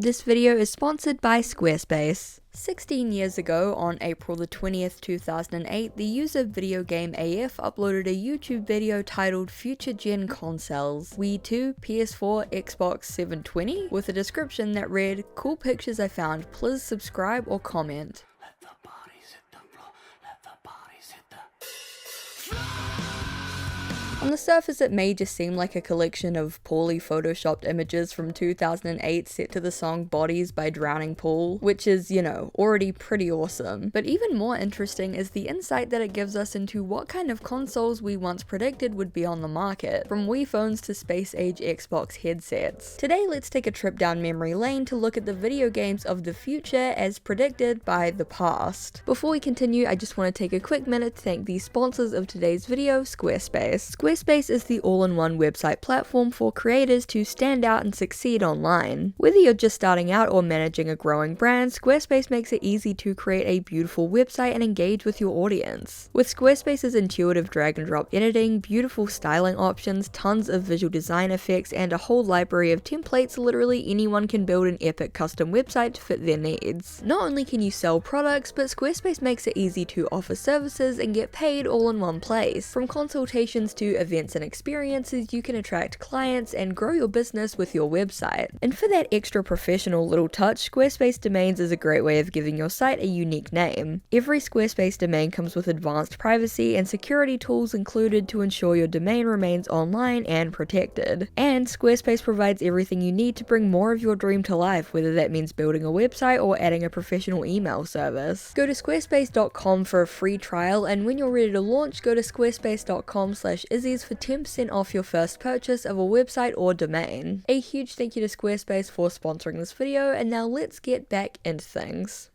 This video is sponsored by Squarespace. 16 years ago, on April the 20th, 2008, the user VideoGameAF uploaded a YouTube video titled Future Gen Consoles, Wii 2, PS4, Xbox 720, with a description that read, "Cool pictures I found, please subscribe or comment." On the surface, it may just seem like a collection of poorly photoshopped images from 2008 set to the song Bodies by Drowning Pool, which is, already pretty awesome. But even more interesting is the insight that it gives us into what kind of consoles we once predicted would be on the market, from Wii phones to space-age Xbox headsets. Today, let's take a trip down memory lane to look at the video games of the future as predicted by the past. Before we continue, I just want to take a quick minute to thank the sponsors of today's video, Squarespace. Squarespace is the all-in-one website platform for creators to stand out and succeed online. Whether you're just starting out or managing a growing brand, Squarespace makes it easy to create a beautiful website and engage with your audience. With Squarespace's intuitive drag-and-drop editing, beautiful styling options, tons of visual design effects, and a whole library of templates, literally anyone can build an epic custom website to fit their needs. Not only can you sell products, but Squarespace makes it easy to offer services and get paid all in one place. From consultations to events and experiences, you can attract clients and grow your business with your website. And for that extra professional little touch, Squarespace Domains is a great way of giving your site a unique name. Every Squarespace domain comes with advanced privacy and security tools included to ensure your domain remains online and protected. And Squarespace provides everything you need to bring more of your dream to life, whether that means building a website or adding a professional email service. Go to squarespace.com for a free trial, and when you're ready to launch, go to squarespace.com/izzies for 10% off your first purchase of a website or domain. A huge thank you to Squarespace for sponsoring this video, and now let's get back into things.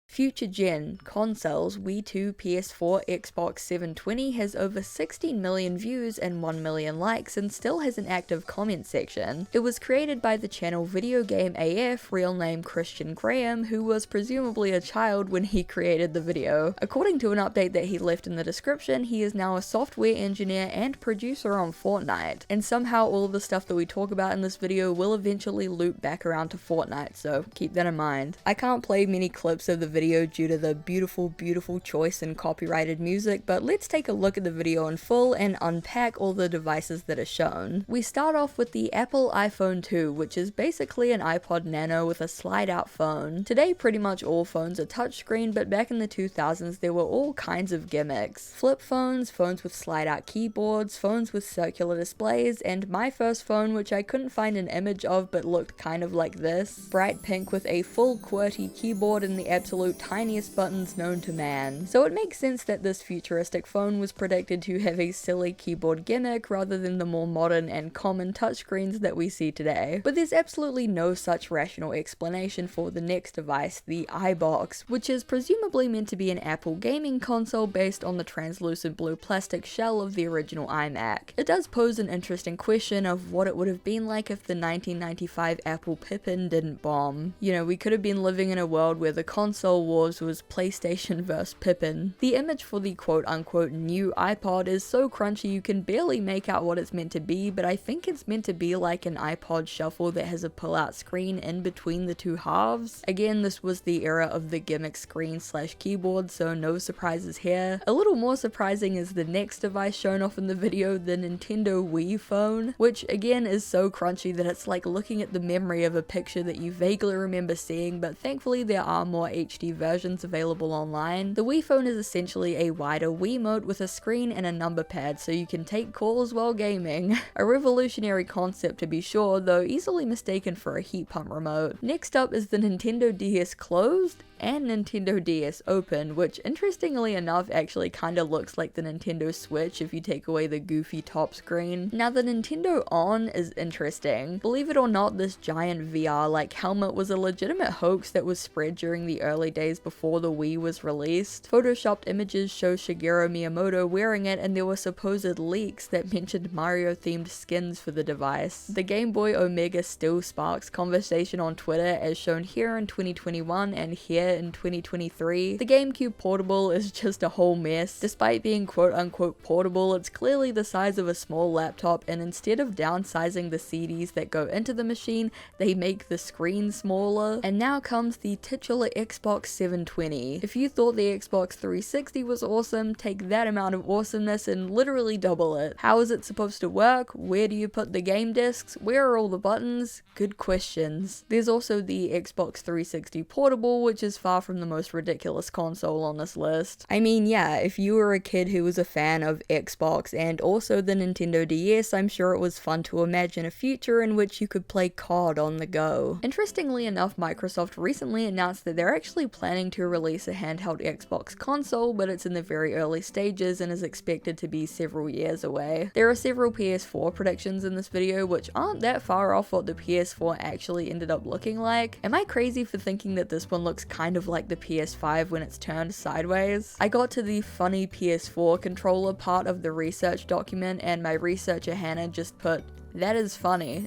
Future Gen Consoles Wii 2, PS4, Xbox 720 has over 16 million views and 1 million likes and still has an active comment section. It was created by the channel VideoGameAF, real name Christian Graham, who was presumably a child when he created the video. According to an update that he left in the description, he is now a software engineer and producer on Fortnite. And somehow all of the stuff that we talk about in this video will eventually loop back around to Fortnite, so keep that in mind. I can't play many clips of the video due to the beautiful choice in copyrighted music, but let's take a look at the video in full and unpack all the devices that are shown. We start off with the Apple iPhone 2, which is basically an iPod Nano with a slide-out phone. Today pretty much all phones are touchscreen, but back in the 2000s there were all kinds of gimmicks. Flip phones, phones with slide-out keyboards, phones with circular displays, and my first phone, which I couldn't find an image of but looked kind of like this. Bright pink with a full QWERTY keyboard and the absolute tiniest buttons known to man. So it makes sense that this futuristic phone was predicted to have a silly keyboard gimmick rather than the more modern and common touchscreens that we see today. But there's absolutely no such rational explanation for the next device, the iBox, which is presumably meant to be an Apple gaming console based on the translucent blue plastic shell of the original iMac. It does pose an interesting question of what it would have been like if the 1995 Apple Pippin didn't bomb. We could have been living in a world where the console wars was PlayStation vs Pippin. The image for the quote-unquote new iPod is so crunchy you can barely make out what it's meant to be, but I think it's meant to be like an iPod Shuffle that has a pull-out screen in between the two halves. Again, this was the era of the gimmick screen/keyboard, so no surprises here. A little more surprising is the next device shown off in the video, the Nintendo Wii Phone, which again is so crunchy that it's like looking at the memory of a picture that you vaguely remember seeing, but thankfully there are more HD versions available online. The Wii Phone is essentially a wider Wiimote with a screen and a number pad so you can take calls while gaming. A revolutionary concept to be sure, though easily mistaken for a heat pump remote. Next up is the Nintendo DS Closed and Nintendo DS Open, which interestingly enough actually kinda looks like the Nintendo Switch if you take away the goofy top screen. Now the Nintendo On is interesting. Believe it or not, this giant VR-like helmet was a legitimate hoax that was spread during the early days before the Wii was released. Photoshopped images show Shigeru Miyamoto wearing it, and there were supposed leaks that mentioned Mario-themed skins for the device. The Game Boy Omega still sparks conversation on Twitter, as shown here in 2021 and here in 2023. The GameCube Portable is just a whole mess. Despite being quote-unquote portable, it's clearly the size of a small laptop, and instead of downsizing the CDs that go into the machine, they make the screen smaller. And now comes the titular Xbox 720. If you thought the Xbox 360 was awesome, take that amount of awesomeness and literally double it. How is it supposed to work? Where do you put the game discs? Where are all the buttons? Good questions. There's also the Xbox 360 Portable, which is far from the most ridiculous console on this list. I mean, yeah, if you were a kid who was a fan of Xbox and also the Nintendo DS, I'm sure it was fun to imagine a future in which you could play COD on the go. Interestingly enough, Microsoft recently announced that they're actually planning to release a handheld Xbox console, but it's in the very early stages and is expected to be several years away. There are several PS4 predictions in this video, which aren't that far off what the PS4 actually ended up looking like. Am I crazy for thinking that this one looks kind of like the PS5 when it's turned sideways? I got to the funny PS4 controller part of the research document, and my researcher Hannah just put, "That is funny."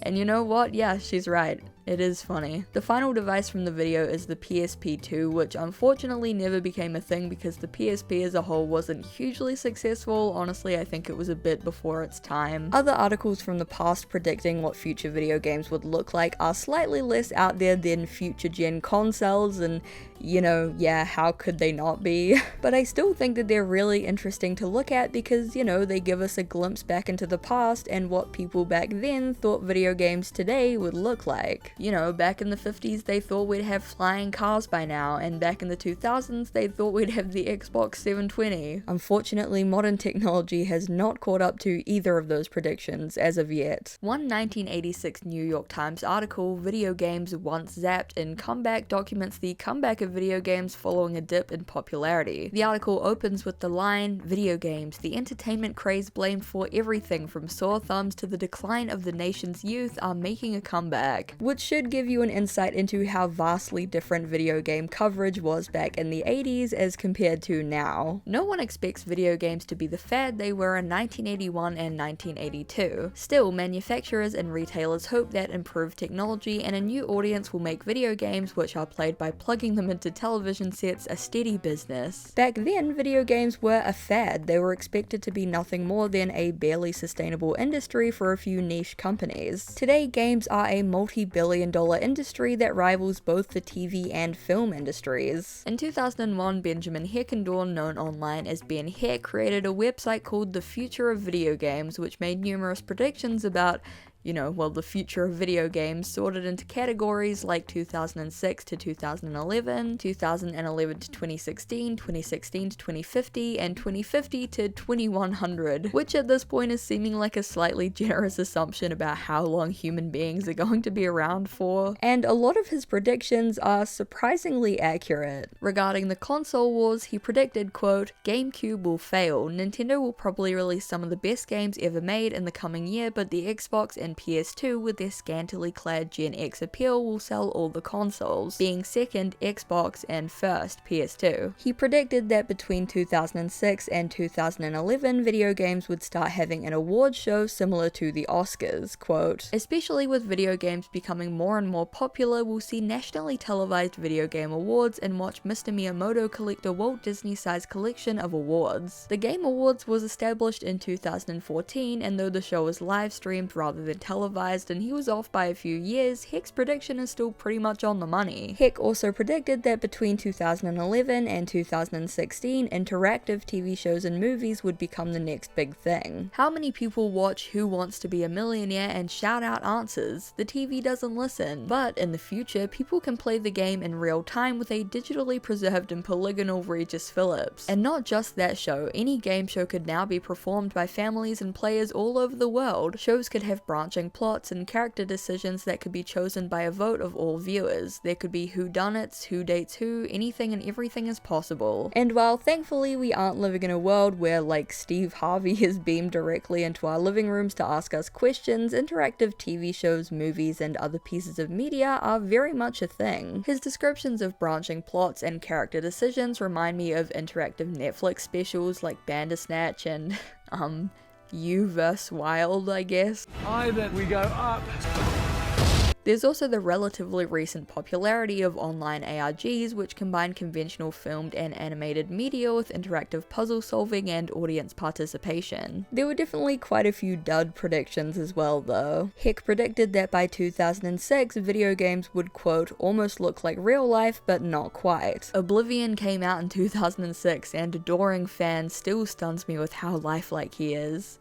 And you know what? Yeah, she's right. It is funny. The final device from the video is the PSP2, which unfortunately never became a thing because the PSP as a whole wasn't hugely successful. Honestly, I think it was a bit before its time. Other articles from the past predicting what future video games would look like are slightly less out there than future gen consoles, and you know, yeah, how could they not be? But I still think that they're really interesting to look at because, you know, they give us a glimpse back into the past and what people back then thought video games today would look like. You know, back in the 50s they thought we'd have flying cars by now, and back in the 2000s they thought we'd have the Xbox 720. Unfortunately, modern technology has not caught up to either of those predictions as of yet. One 1986 New York Times article, "Video Games Once Zapped in Comeback," documents the comeback of video games following a dip in popularity. The article opens with the line, "Video games, the entertainment craze blamed for everything from sore thumbs to the decline of the nation's youth, are making a comeback," which should give you an insight into how vastly different video game coverage was back in the 80s as compared to now. No one expects video games to be the fad they were in 1981 and 1982. Still, manufacturers and retailers hope that improved technology and a new audience will make video games, which are played by plugging them into television sets, a steady business. Back then, video games were a fad. They were expected to be nothing more than a barely sustainable industry for a few niche companies. Today, games are a multi-billion-dollar industry that rivals both the TV and film industries. In 2001, Benjamin Heckendorn, known online as Ben Heck, created a website called The Future of Video Games, which made numerous predictions about the future of video games, sorted into categories like 2006 to 2011, 2011 to 2016, 2016 to 2050, and 2050 to 2100, which at this point is seeming like a slightly generous assumption about how long human beings are going to be around for. And a lot of his predictions are surprisingly accurate. Regarding the console wars, he predicted, quote, "GameCube will fail. Nintendo will probably release some of the best games ever made in the coming year, but the Xbox and PS2 with their scantily clad Gen X appeal will sell all the consoles, being second Xbox and first PS2. He predicted that between 2006 and 2011, video games would start having an award show similar to the Oscars, quote, "Especially with video games becoming more and more popular, we'll see nationally televised video game awards and watch Mr. Miyamoto collect a Walt Disney-sized collection of awards." The Game Awards was established in 2014, and though the show was live streamed rather than televised and he was off by a few years, Heck's prediction is still pretty much on the money. Heck also predicted that between 2011 and 2016, interactive TV shows and movies would become the next big thing. How many people watch Who Wants to Be a Millionaire and shout out answers? The TV doesn't listen. But in the future, people can play the game in real time with a digitally preserved and polygonal Regis Phillips. And not just that show, any game show could now be performed by families and players all over the world. Shows could have branch branching plots and character decisions that could be chosen by a vote of all viewers. There could be whodunits, who dates who, anything and everything is possible. And while thankfully we aren't living in a world where like Steve Harvey is beamed directly into our living rooms to ask us questions, interactive TV shows, movies, and other pieces of media are very much a thing. His descriptions of branching plots and character decisions remind me of interactive Netflix specials like Bandersnatch and, You vs. Wild, I guess. I bet we go up. There's also the relatively recent popularity of online ARGs, which combine conventional filmed and animated media with interactive puzzle solving and audience participation. There were definitely quite a few dud predictions as well though. Heck predicted that by 2006 video games would quote almost look like real life but not quite. Oblivion came out in 2006 and adoring fans still stuns me with how lifelike he is.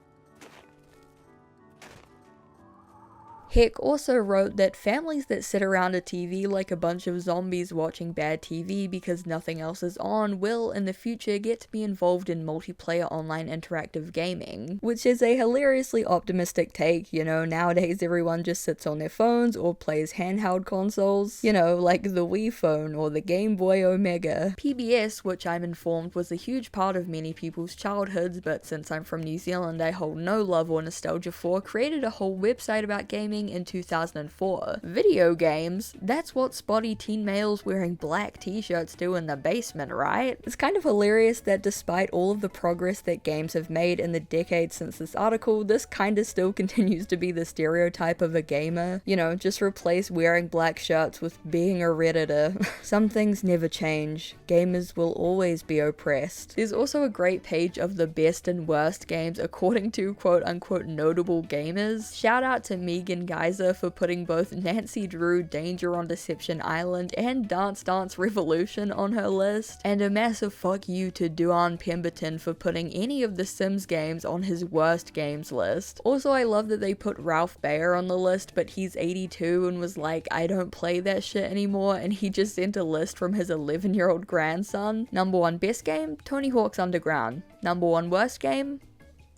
Heck also wrote that families that sit around a TV like a bunch of zombies watching bad TV because nothing else is on will in the future get to be involved in multiplayer online interactive gaming, which is a hilariously optimistic take. You know, nowadays everyone just sits on their phones or plays handheld consoles, you know, like the Wii Phone or the Game Boy Omega. PBS, which I'm informed was a huge part of many people's childhoods, but since I'm from New Zealand I hold no love or nostalgia for, created a whole website about gaming in 2004. Video games? That's what spotty teen males wearing black t-shirts do in the basement, right? It's kind of hilarious that despite all of the progress that games have made in the decades since this article, this kinda still continues to be the stereotype of a gamer. You know, just replace wearing black shirts with being a Redditor. Some things never change. Gamers will always be oppressed. There's also a great page of the best and worst games according to quote-unquote notable gamers. Shout out to Megan Geyser for putting both Nancy Drew Danger on Deception Island and Dance Dance Revolution on her list, and a massive fuck you to Duan Pemberton for putting any of the Sims games on his worst games list. Also, I love that they put Ralph Baer on the list, but he's 82 and was like, I don't play that shit anymore, and he just sent a list from his 11-year-old grandson. Number 1 best game? Tony Hawk's Underground. Number 1 worst game?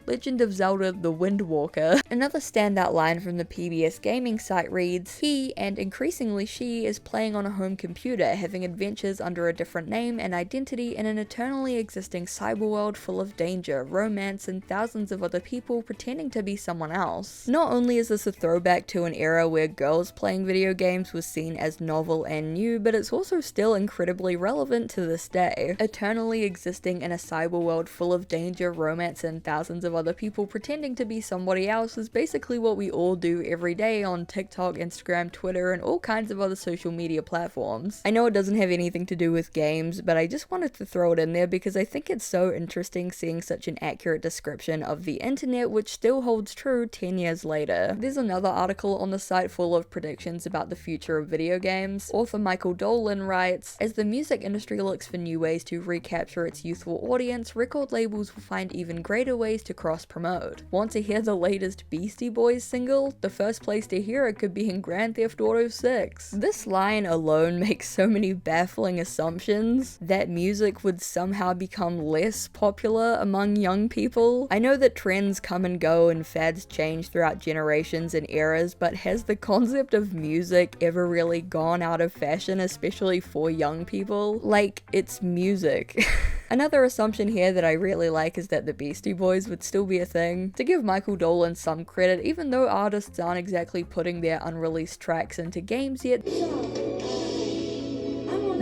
Legend of Zelda The Wind Walker. Another standout line from the PBS gaming site reads, he, and increasingly she, is playing on a home computer, having adventures under a different name and identity in an eternally existing cyberworld full of danger, romance, and thousands of other people pretending to be someone else. Not only is this a throwback to an era where girls playing video games was seen as novel and new, but it's also still incredibly relevant to this day. Eternally existing in a cyberworld full of danger, romance, and thousands of other people pretending to be somebody else is basically what we all do every day on TikTok, Instagram, Twitter, and all kinds of other social media platforms. I know it doesn't have anything to do with games, but I just wanted to throw it in there because I think it's so interesting seeing such an accurate description of the internet, which still holds true 10 years later. There's another article on the site full of predictions about the future of video games. Author Michael Dolan writes, as the music industry looks for new ways to recapture its youthful audience, record labels will find even greater ways to cross-promote. Want to hear the latest Beastie Boys single? The first place to hear it could be in Grand Theft Auto 6. This line alone makes so many baffling assumptions that music would somehow become less popular among young people. I know that trends come and go and fads change throughout generations and eras, but has the concept of music ever really gone out of fashion, especially for young people? Like, it's music. Another assumption here that I really like is that the Beastie Boys would still be a thing. To give Michael Dolan some credit, even though artists aren't exactly putting their unreleased tracks into games yet,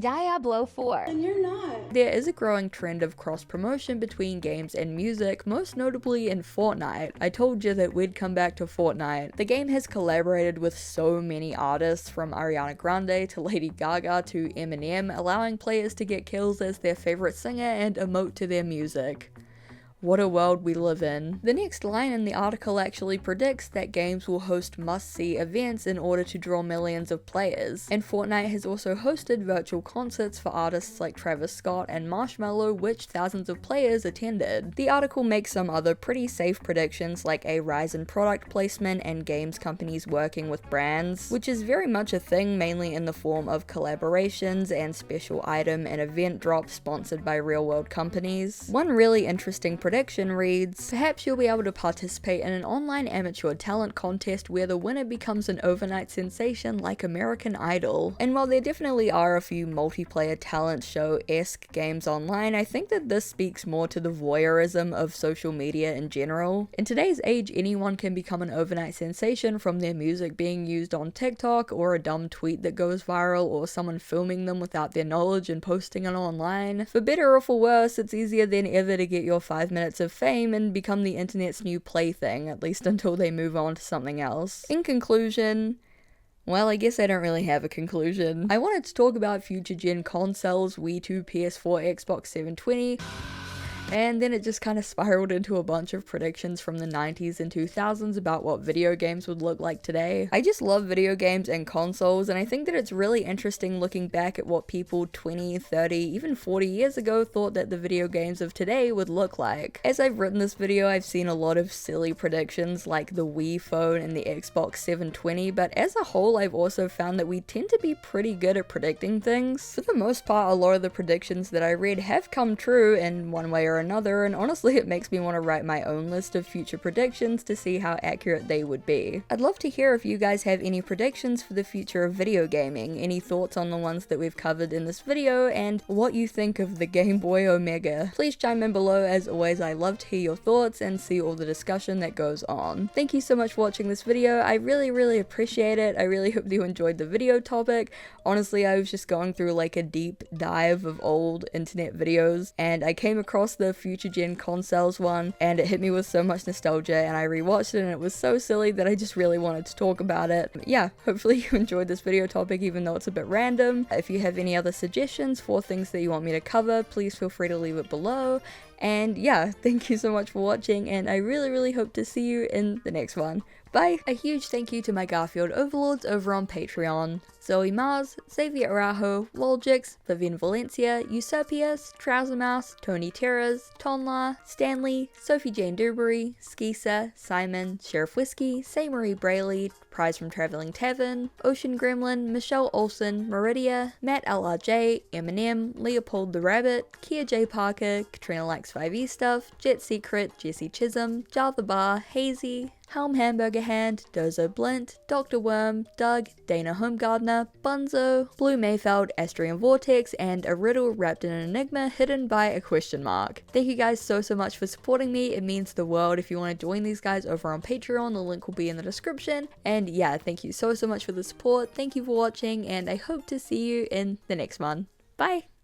Diablo 4. And you're not. there is a growing trend of cross-promotion between games and music, most notably in Fortnite. I told you that we'd come back to Fortnite. The game has collaborated with so many artists, from Ariana Grande to Lady Gaga to Eminem, allowing players to get kills as their favorite singer and emote to their music. What a world we live in. The next line in the article actually predicts that games will host must-see events in order to draw millions of players, and Fortnite has also hosted virtual concerts for artists like Travis Scott and Marshmello, which thousands of players attended. The article makes some other pretty safe predictions, like a rise in product placement and games companies working with brands, which is very much a thing, mainly in the form of collaborations and special item and event drops sponsored by real-world companies. One really interesting prediction prediction reads, perhaps you'll be able to participate in an online amateur talent contest where the winner becomes an overnight sensation like American Idol. And while there definitely are a few multiplayer talent show-esque games online, I think that this speaks more to the voyeurism of social media in general. In today's age, anyone can become an overnight sensation from their music being used on TikTok, or a dumb tweet that goes viral, or someone filming them without their knowledge and posting it online. For better or for worse, it's easier than ever to get your 5 minutes of fame and become the internet's new plaything, at least until they move on to something else. In conclusion, well, I guess I don't really have a conclusion. I wanted to talk about future gen consoles, Wii 2, PS4, Xbox 720, and then it just kind of spiraled into a bunch of predictions from the 90s and 2000s about what video games would look like today. I just love video games and consoles, and I think that it's really interesting looking back at what people 20, 30, even 40 years ago thought that the video games of today would look like. As I've written this video, I've seen a lot of silly predictions like the Wii Phone and the Xbox 720, but as a whole I've also found that we tend to be pretty good at predicting things. For the most part, a lot of the predictions that I read have come true in one way or another, and honestly it makes me want to write my own list of future predictions to see how accurate they would be. I'd love to hear if you guys have any predictions for the future of video gaming, any thoughts on the ones that we've covered in this video, and what you think of the Game Boy Omega. Please chime in below. As always, I love to hear your thoughts and see all the discussion that goes on. Thank you so much for watching this video. I really appreciate it. I really hope you enjoyed the video topic. Honestly, I was just going through like a deep dive of old internet videos, and I came across the future gen consoles one, and it hit me with so much nostalgia, and I rewatched it and it was so silly that I just really wanted to talk about it. Yeah, hopefully you enjoyed this video topic even though it's a bit random. If you have any other suggestions for things that you want me to cover, please feel free to leave it below. And yeah, thank you so much for watching, and I really hope to see you in the next one. Bye! A huge thank you to my Garfield overlords over on Patreon: Zoe Mars, Xavier Arajo, Loljix, Vivian Valencia, Usurpius, Trouser Mouse, Tony Terras, Tonla, Stanley, Sophie Jane Dewberry, Skisa, Simon, Sheriff Whiskey, Say Marie Brayley, Prize from Traveling Tavern, Ocean Gremlin, Michelle Olsen, Meridia, Matt LRJ, Eminem, Leopold the Rabbit, Kia J. Parker, Katrina Likes 5e Stuff, Jet Secret, Jesse Chisholm, Jar the Bar, Hazy, Helm Hamburger Hand, Dozo Blint, Dr. Worm, Doug, Dana Homegardener, Bunzo, Blue Mayfeld, Astrian Vortex, and a riddle wrapped in an enigma hidden by a question mark. Thank you guys so much for supporting me. It means the world. If you want to join these guys over on Patreon, the link will be in the description. And yeah, thank you so much for the support. Thank you for watching, and I hope to see you in the next one. Bye!